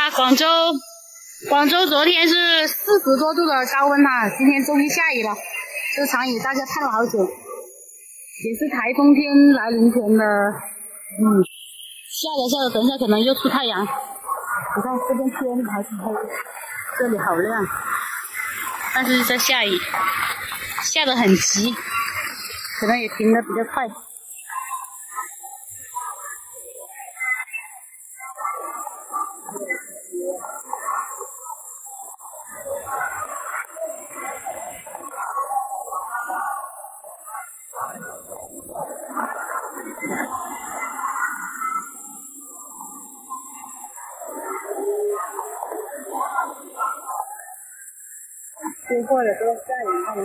呀，广州昨天是40多度的高温哈，今天终于下雨了。这场雨大家盼了好久，也是台风天来临前的。下着，等一下可能又出太阳。你看这边天还是黑，这里好亮，但是在下雨，下得很急，可能也停得比较快。接货的都下雨，看没？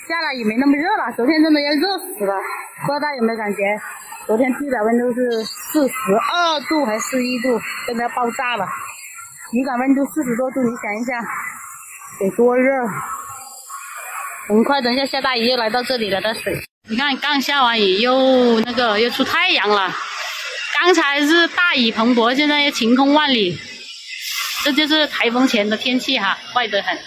下了雨没那么热了，昨天真的要热死了，不知道大家有没有感觉？昨天地表温度是42度还是41度，真的要爆炸了。体感温度40多度，你想一下，得多热！很快，等一下下大雨又来到这里了的水。你看，刚下完雨又出太阳了。刚才是大雨磅礴，现在又晴空万里，这就是台风前的天气哈，怪得很。